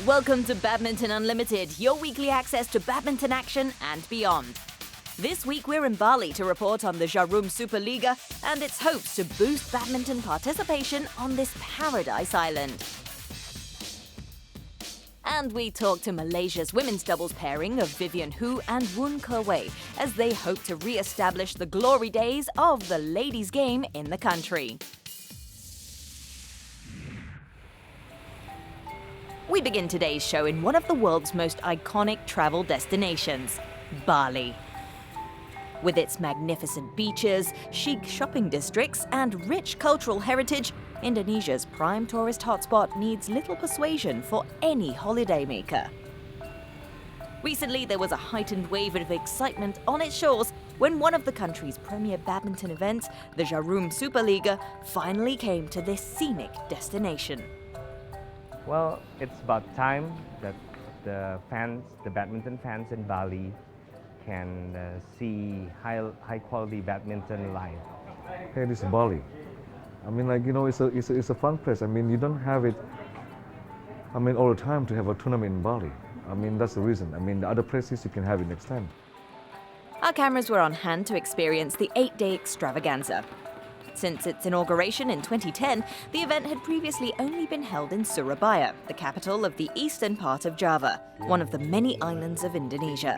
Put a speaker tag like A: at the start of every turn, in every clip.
A: Welcome to Badminton Unlimited, your weekly access to badminton action and beyond. This week we're in Bali to report on the Jarum Liga and its hopes to boost badminton participation on this paradise island. And we talk to Malaysia's women's doubles pairing of Vivian Hu and Woon Ke-wei as they hope to re-establish the glory days of the ladies' game in the country. We begin today's show in one of the world's most iconic travel destinations, Bali. With its magnificent beaches, chic shopping districts, and rich cultural heritage, Indonesia's prime tourist hotspot needs little persuasion for any holidaymaker. Recently, there was a heightened wave of excitement on its shores when one of the country's premier badminton events, the Jarum Liga, finally came to this scenic destination.
B: Well, it's about time that the badminton fans in Bali can see high-quality badminton live.
C: Hey, this is Bali. I mean, it's a fun place. I mean, you don't have it, all the time to have a tournament in Bali. I mean, that's the reason. I mean, the other places you can have it next time.
A: Our cameras were on hand to experience the 8-day extravaganza. Since its inauguration in 2010, the event had previously only been held in Surabaya, the capital of the eastern part of Java, one of the many islands of Indonesia.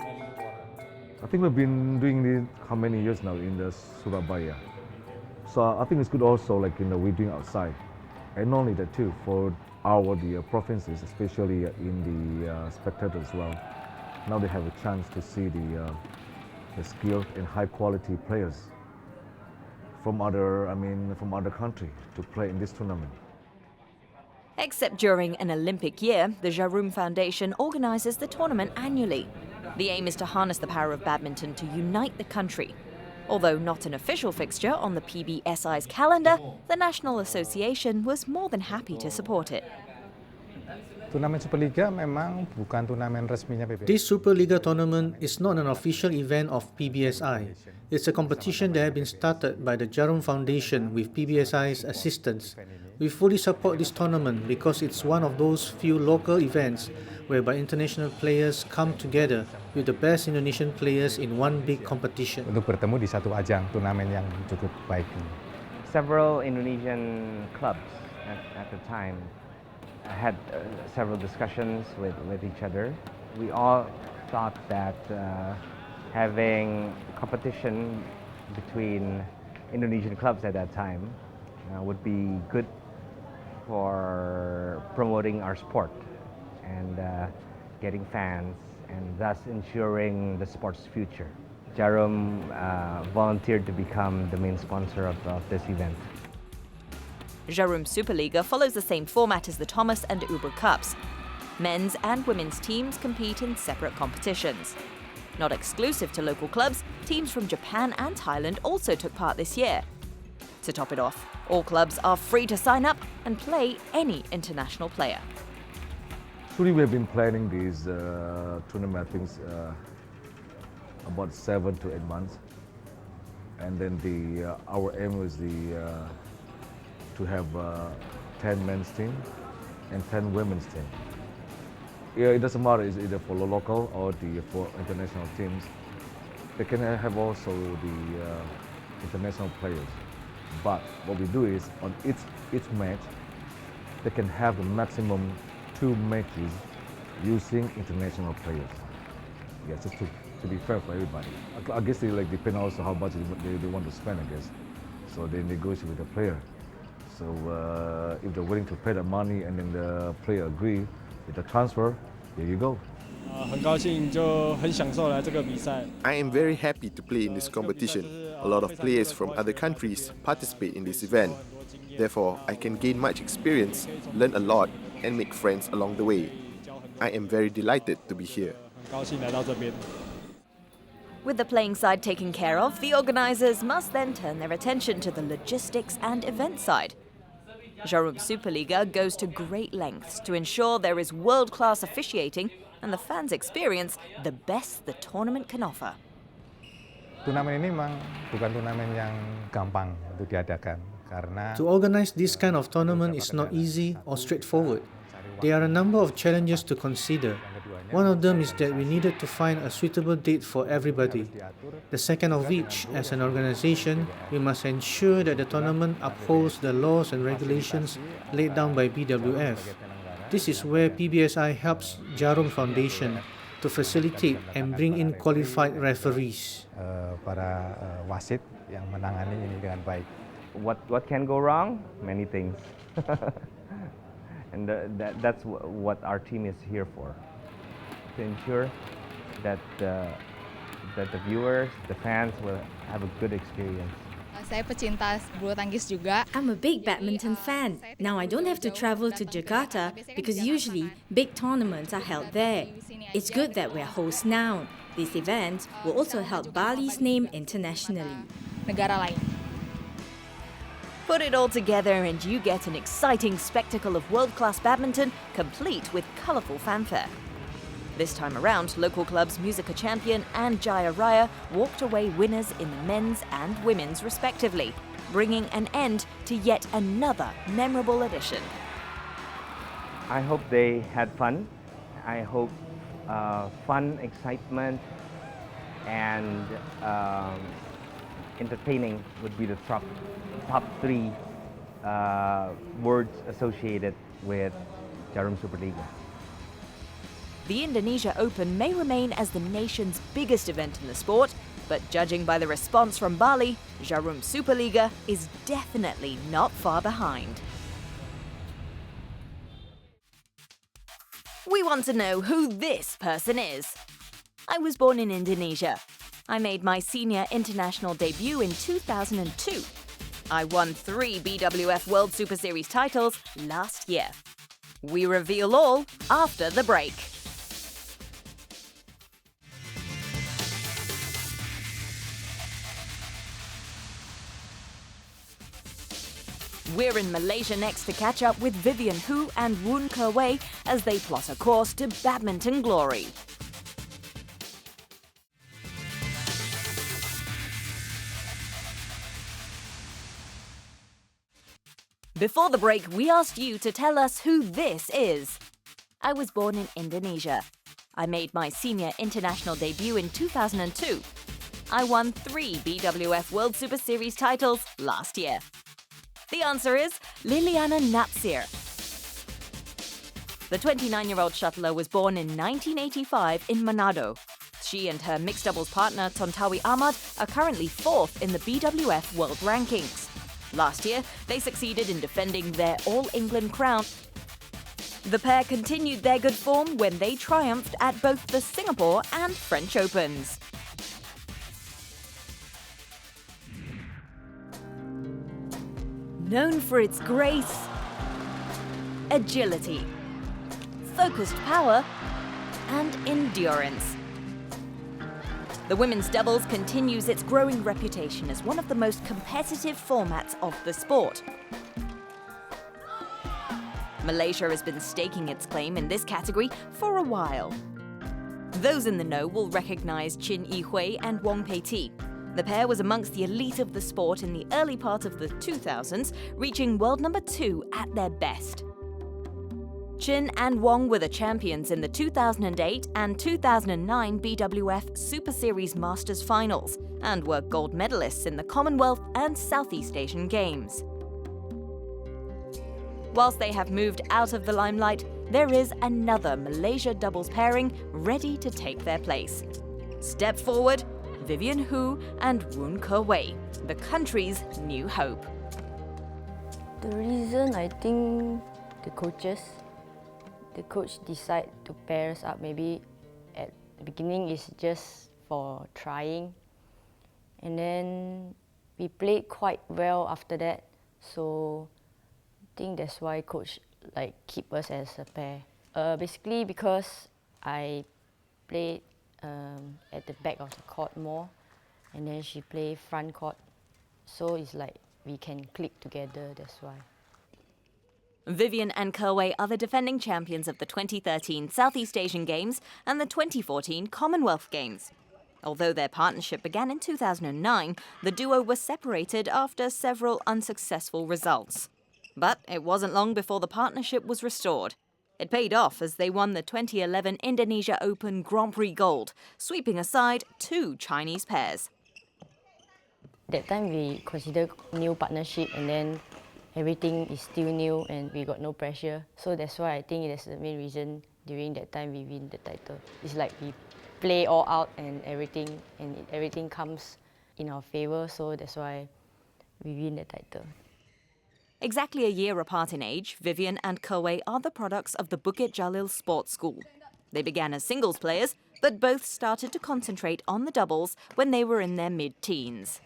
C: I think we've been doing this how many years now in the Surabaya. So I think it's good also we're doing outside. And not only that too, for the provinces, especially in the spectators as well. Now they have a chance to see the skilled and high quality players from other country to play in this tournament.
A: Except during an Olympic year, the Jarum Foundation organizes the tournament annually. The aim is to harness the power of badminton to unite the country. Although not an official fixture on the PBSI's calendar, the National Association was more than happy to support it.
D: This Super Liga tournament is not an official event of PBSI. It's a competition that has been started by the Jarum Foundation with PBSI's assistance. We fully support this tournament because it's one of those few local events whereby international players come together with the best Indonesian players in one big competition.
E: Untuk bertemu di satu ajang turnamen yang cukup baik.
B: Several Indonesian clubs at the time had several discussions with each other. We all thought that having competition between Indonesian clubs at that time would be good for promoting our sport and getting fans and thus ensuring the sport's future. Jarum volunteered to become the main sponsor of this event.
A: Jarum Liga follows the same format as the Thomas and Uber Cups. Men's and women's teams compete in separate competitions. Not exclusive to local clubs, teams from Japan and Thailand also took part this year. To top it off, all clubs are free to sign up and play any international player.
C: Truly, we have been planning these tournament things about 7 to 8 months, and then our aim was to have 10 men's team and 10 women's team. Yeah, it doesn't matter, it's either for local or for international teams. They can have also the international players. But what we do is on each match, they can have the maximum 2 matches using international players. Yeah, just to be fair for everybody. I guess they depend also how much they want to spend, I guess. So they negotiate with the player. So if they're willing to pay the money and then the player agree with the transfer, there you go.
F: I am very happy to play in this competition. A lot of players from other countries participate in this event. Therefore, I can gain much experience, learn a lot, and make friends along the way. I am very delighted to be here.
A: With the playing side taken care of, the organizers must then turn their attention to the logistics and event side. Jarum Liga goes to great lengths to ensure there is world-class officiating and the fans experience the best the tournament can offer.
E: Turnamen ini memang bukan turnamen yang gampang untuk diadakan karena
D: To organize this kind of tournament is not easy or straightforward. There are a number of challenges to consider. One of them is that we needed to find a suitable date for everybody. The second of which, as an organization, we must ensure that the tournament upholds the laws and regulations laid down by BWF. This is where PBSI helps Jarum Foundation to facilitate and bring in qualified referees.
E: Para wasit yang menangani ini dengan baik.
B: What can go wrong? Many things. And that's what our team is here for, to ensure that the viewers, the fans will have a good experience.
G: Saya pecinta bulu tangkis juga.
H: I'm a big badminton fan. Now I don't have to travel to Jakarta because usually big tournaments are held there. It's good that we're hosts now. This event will also help Bali's name internationally.
G: Negara lain.
A: Put it all together and you get an exciting spectacle of world-class badminton, complete with colourful fanfare. This time around, local clubs Musica Champion and Jaya Raya walked away winners in the men's and women's respectively, bringing an end to yet another memorable edition.
B: I hope they had fun. I hope fun, excitement, and entertaining would be the top three words associated with Jarum Super Liga.
A: The Indonesia Open may remain as the nation's biggest event in the sport, but judging by the response from Bali, Jarum Superliga is definitely not far behind. We want to know who this person is. I was born in Indonesia. I made my senior international debut in 2002. I won 3 BWF World Superseries titles last year. We reveal all after the break. We're in Malaysia next to catch up with Vivian Hu and Woon Ke-wei as they plot a course to badminton glory. Before the break, we asked you to tell us who this is. I was born in Indonesia. I made my senior international debut in 2002. I won 3 BWF World Superseries titles last year. The answer is Liliana Natsir. The 29-year-old shuttler was born in 1985 in Manado. She and her mixed doubles partner Tontawi Ahmad are currently 4th in the BWF World Rankings. Last year, they succeeded in defending their All-England crown. The pair continued their good form when they triumphed at both the Singapore and French Opens. Known for its grace, agility, focused power, and endurance, the women's doubles continues its growing reputation as one of the most competitive formats of the sport. Malaysia has been staking its claim in this category for a while. Those in the know will recognize Chin Yi-hui and Wong Pei-ti. The pair was amongst the elite of the sport in the early part of the 2000s, reaching world number 2 at their best. Chin and Wong were the champions in the 2008 and 2009 BWF Super Series Masters Finals and were gold medalists in the Commonwealth and Southeast Asian Games. Whilst they have moved out of the limelight, there is another Malaysia doubles pairing ready to take their place. Step forward, Vivian Hu and Woon Ke-wei, the country's new hope.
I: The reason, I think, the coach decide to pair us up maybe at the beginning is just for trying, and then we played quite well after that, so I think that's why coach keep us as a pair. Basically because I played at the back of the court more, and then she play front court, so it's like we can click together, that's why.
A: Vivian and Ke-wei are the defending champions of the 2013 Southeast Asian Games and the 2014 Commonwealth Games. Although their partnership began in 2009, the duo was separated after several unsuccessful results. But it wasn't long before the partnership was restored. It paid off as they won the 2011 Indonesia Open Grand Prix Gold, sweeping aside 2 Chinese pairs.
I: That time we considered new partnership, and then everything is still new and we got no pressure. So that's why I think that's the main reason during that time we win the title. It's like we play all out and everything comes in our favor, so that's why we win the title.
A: Exactly a year apart in age, Vivian and Kerwei are the products of the Bukit Jalil Sports School. They began as singles players, but both started to concentrate on the doubles when they were in their mid-teens.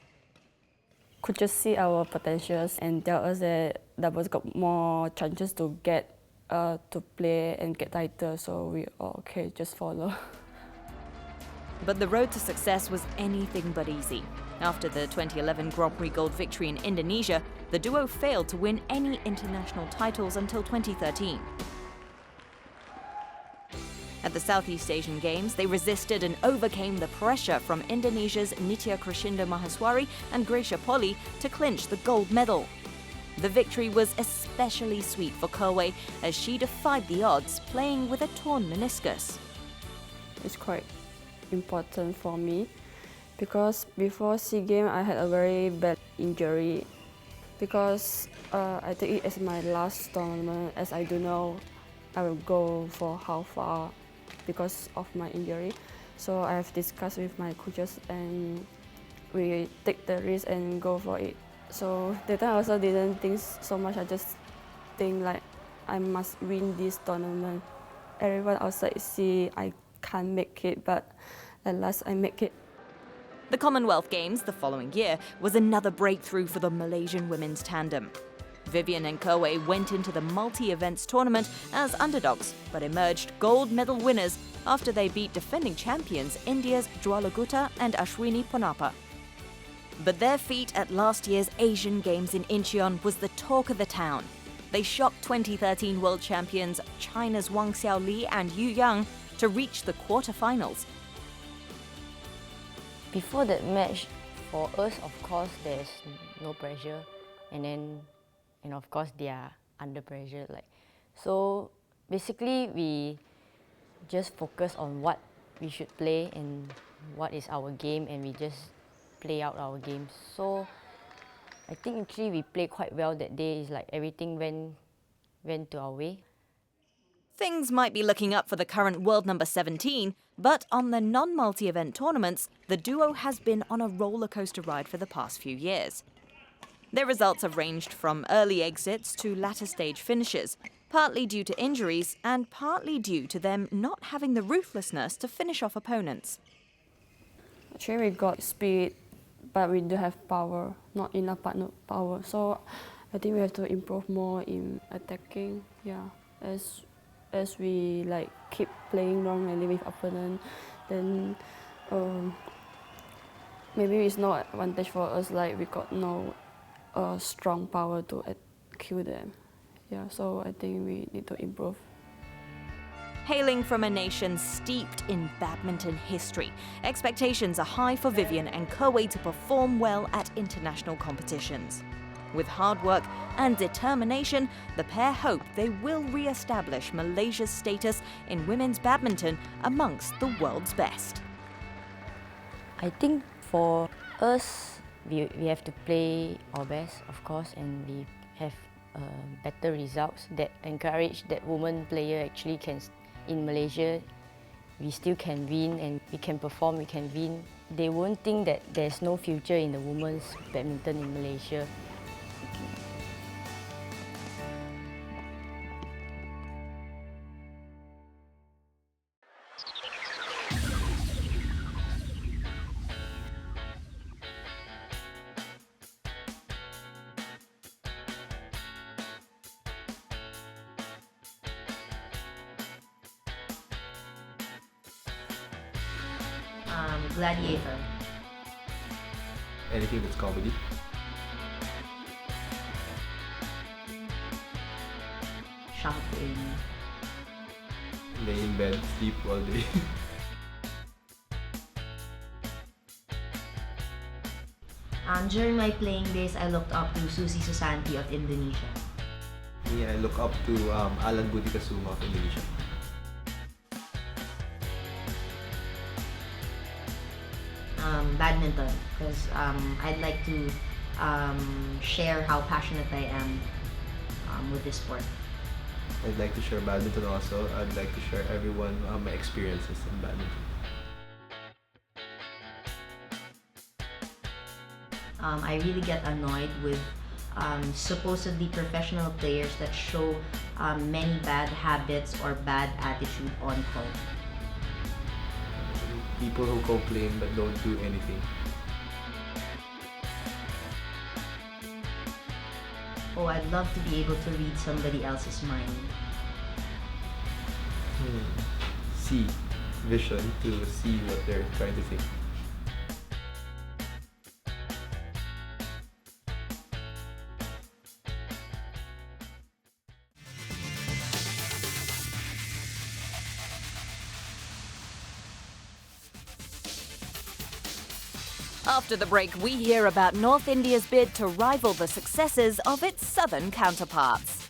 J: Could just see our potentials and tell us that doubles got more chances to get to play and get titles, so we okay, just follow.
A: But the road to success was anything but easy. After the 2011 Grand Prix Gold victory in Indonesia, the duo failed to win any international titles until 2013. At the Southeast Asian Games, they resisted and overcame the pressure from Indonesia's Nitya Krishinda Maheswari and Gracia Polly to clinch the gold medal. The victory was especially sweet for Kerwei as she defied the odds, playing with a torn meniscus.
J: It's quite important for me because before SEA Games I had a very bad injury. Because I take it as my last tournament, as I don't know I will go for how far because of my injury. So I have discussed with my coaches and we take the risk and go for it. So that time I also didn't think so much, I just think like I must win this tournament. Everyone outside see I can't make it, but at last I make it.
A: The Commonwealth Games the following year was another breakthrough for the Malaysian women's tandem. Vivian and Kerwei went into the multi-events tournament as underdogs, but emerged gold medal winners after they beat defending champions India's Jualaguta and Ashwini Ponnappa. But their feat at last year's Asian Games in Incheon was the talk of the town. They shocked 2013 world champions China's Wang Xiaoli and Yu Yang to reach the quarterfinals.
I: Before that match, for us, of course, there's no pressure, and of course they are under pressure. So basically, we just focus on what we should play and what is our game, and we just play out our games. So I think actually we played quite well that day. It's like everything went to our way.
A: Things might be looking up for the current world number 17, but on the non-multi-event tournaments, the duo has been on a roller coaster ride for the past few years. Their results have ranged from early exits to latter stage finishes, partly due to injuries and partly due to them not having the ruthlessness to finish off opponents.
J: Actually, we got speed, but we don't have power, not enough power. So I think we have to improve more in attacking. Yeah, as we keep playing wrongly with opponent, then maybe it's no advantage for us. We got no strong power to kill them. Yeah, so I think we need to improve.
A: Hailing from a nation steeped in badminton history, expectations are high for Vivian and Kerwei to perform well at international competitions. With hard work and determination, the pair hope they will re-establish Malaysia's status in women's badminton amongst the world's best.
I: I think for us, we have to play our best, of course, and we have better results that encourage that women player actually can, in Malaysia, we still can win and we can perform, we can win. They won't think that there's no future in the women's badminton in Malaysia.
K: Gladiator.
L: Anything that's comedy.
K: Shopping.
L: Lay in bed, sleep all day.
K: During my playing days, I looked up to Susi Susanti of Indonesia.
L: me, I look up to Alan Budi Kasuma of Indonesia.
K: Badminton, because I'd like to share how passionate I am with this sport.
L: I'd like to share badminton also. I'd like to share everyone my experiences in badminton.
K: I really get annoyed with supposedly professional players that show many bad habits or bad attitude on court.
L: People who complain but don't do anything.
K: Oh, I'd love to be able to read somebody else's mind.
L: See, vision to see what they're trying to think.
A: After the break, we hear about North India's bid to rival the successes of its southern counterparts.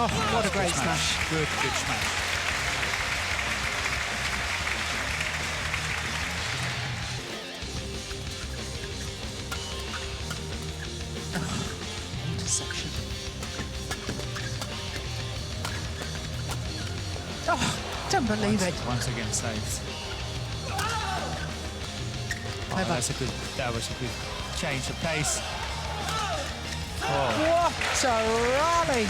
M: Oh, what a great smash. Good smash. Intersection. Oh, don't believe it.
N: Once again saved. Oh, that was a good change of pace.
M: Oh. What a rally!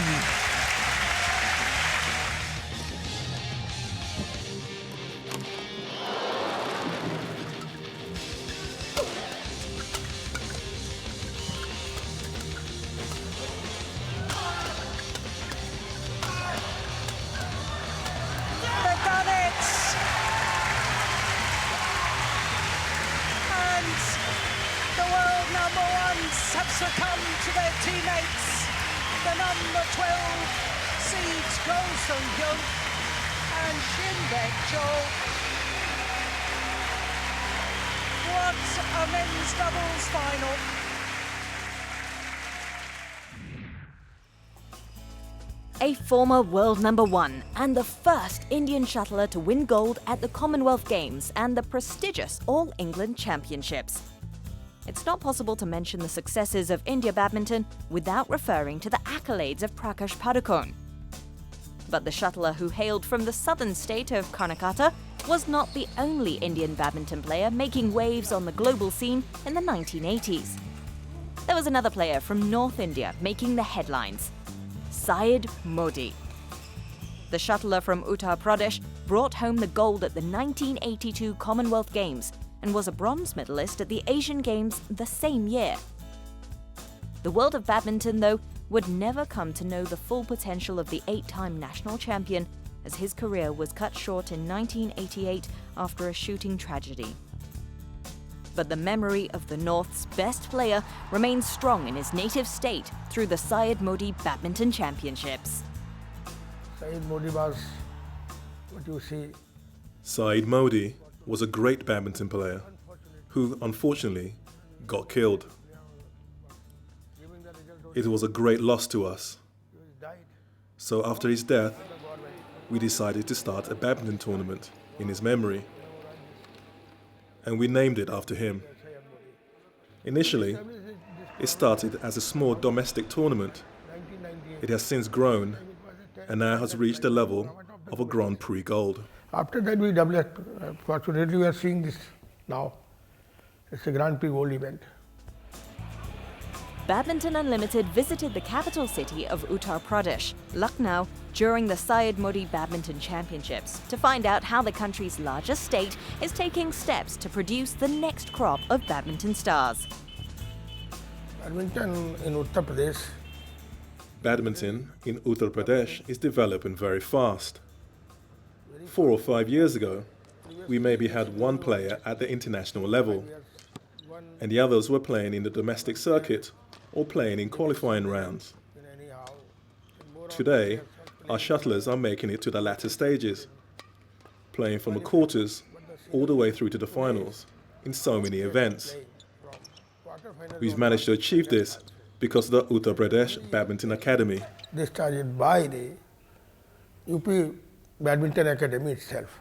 O: Have succumbed to their teammates. The number 12 seeds Go Sung-hyun and Shin Baek-jo. What a men's doubles final.
A: A former world number one and the first Indian shuttler to win gold at the Commonwealth Games and the prestigious All England Championships. It's not possible to mention the successes of India badminton without referring to the accolades of Prakash Padukone. But the shuttler who hailed from the southern state of Karnataka was not the only Indian badminton player making waves on the global scene in the 1980s. There was another player from North India making the headlines, Syed Modi. The shuttler from Uttar Pradesh brought home the gold at the 1982 Commonwealth Games and was a bronze medalist at the Asian Games the same year. The world of badminton, though, would never come to know the full potential of the 8-time national champion, as his career was cut short in 1988 after a shooting tragedy. But the memory of the North's best player remains strong in his native state through the Syed Modi Badminton Championships.
P: Syed Modi was what you see.
Q: Syed Modi was a great badminton player who unfortunately got killed. It was a great loss to us. So after his death, we decided to start a badminton tournament in his memory. And we named it after him. Initially, it started as a small domestic tournament. It has since grown and now has reached the level of a Grand Prix Gold.
P: After that, we developed. Fortunately, we are seeing this now. It's a Grand Prix Gold event.
A: Badminton Unlimited visited the capital city of Uttar Pradesh, Lucknow, during the Syed Modi Badminton Championships to find out how the country's largest state is taking steps to produce the next crop of badminton stars.
P: Badminton in Uttar Pradesh.
Q: Badminton in Uttar Pradesh is developing very fast. 4 or 5 years ago, we maybe had one player at the international level, and the others were playing in the domestic circuit or playing in qualifying rounds. Today, our shuttlers are making it to the latter stages, playing from the quarters all the way through to the finals in so many events. We've managed to achieve this because of the Uttar Pradesh Badminton Academy.
P: They started by the UP Badminton Academy itself.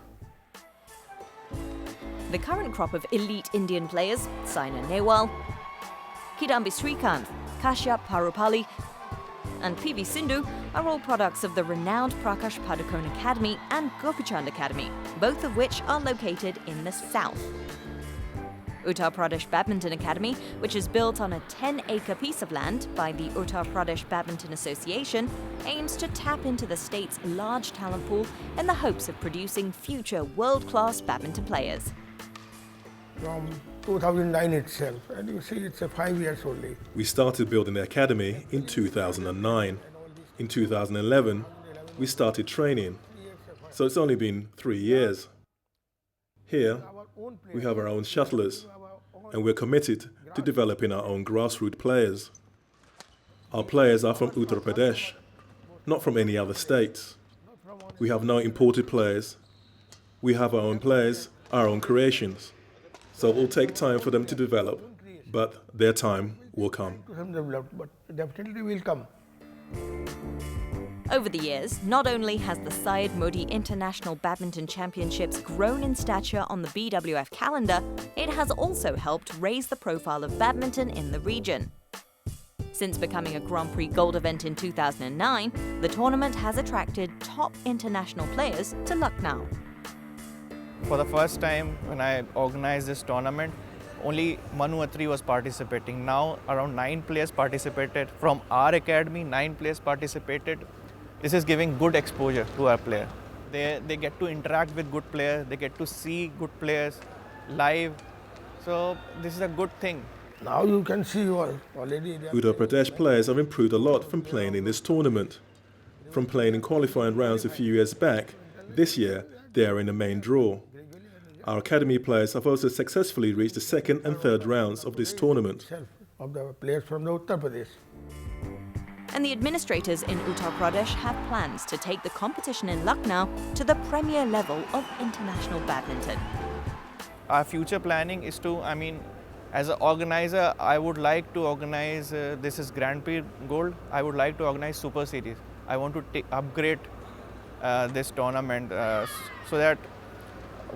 A: The current crop of elite Indian players, Saina Nehwal, Kidambi Srikanth, Kashyap Parupalli, and PV Sindhu are all products of the renowned Prakash Padukone Academy and Gopichand Academy, both of which are located in the south. Uttar Pradesh Badminton Academy, which is built on a 10-acre piece of land by the Uttar Pradesh Badminton Association, aims to tap into the state's large talent pool in the hopes of producing future world-class badminton players.
P: From 2009 itself, and you see it's 5 years only.
Q: We started building the academy in 2009. In 2011, we started training, so it's only been 3 years. Here, we have our own shuttlers, and we're committed to developing our own grassroots players. Our players are from Uttar Pradesh, not from any other states. We have no imported players. We have our own players, our own creations. So it will take time for them to develop, but their time will come.
P: But definitely will come.
A: Over the years, not only has the Syed Modi International Badminton Championships grown in stature on the BWF calendar, it has also helped raise the profile of badminton in the region. Since becoming a Grand Prix Gold event in 2009, the tournament has attracted top international players to Lucknow.
R: For the first time when I organized this tournament, only Manu Attri was participating. Now around 9 players participated. From our academy, 9 players participated. This is giving good exposure to our player. They get to interact with good players, they get to see good players live. So this is a good thing.
P: Now you can see already.
Q: Uttar Pradesh players have improved a lot from playing in this tournament. From playing in qualifying rounds a few years back, this year they are in the main draw. Our academy players have also successfully reached the second and third rounds of this tournament.
P: Of the players from the Uttar Pradesh.
A: And the administrators in Uttar Pradesh have plans to take the competition in Lucknow to the premier level of international badminton.
R: Our future planning is to, as an organizer, I would like to organize, this is Grand Prix Gold, I would like to organize Super Series. I want to upgrade this tournament so that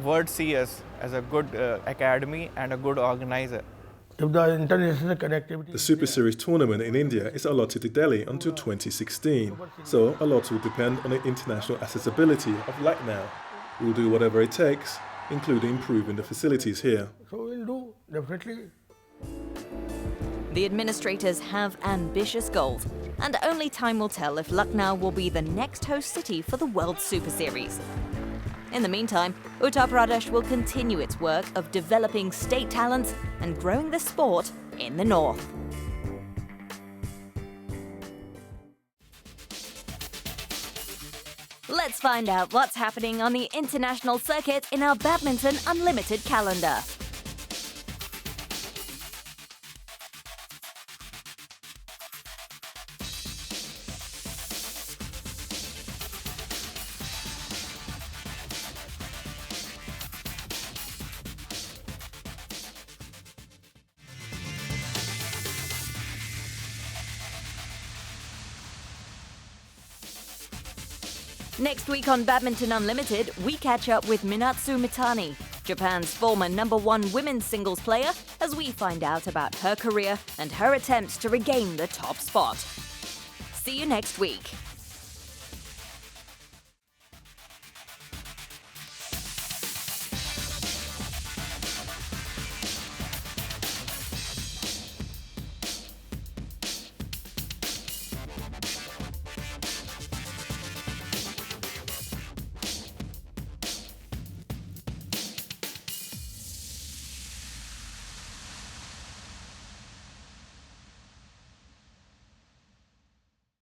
R: world see us as a good academy and a good organizer.
P: If the international connectivity...
Q: The Super Series tournament in India is allotted to Delhi until 2016, so a lot will depend on the international accessibility of Lucknow. We'll do whatever it takes, including improving the facilities here.
P: So we'll do, definitely.
A: The administrators have ambitious goals, and only time will tell if Lucknow will be the next host city for the World Super Series. In the meantime, Uttar Pradesh will continue its work of developing state talents and growing the sport in the north. Let's find out what's happening on the international circuit in our Badminton Unlimited calendar. Next week on Badminton Unlimited, we catch up with Minatsu Mitani, Japan's former #1 women's singles player, as we find out about her career and her attempts to regain the top spot. See you next week.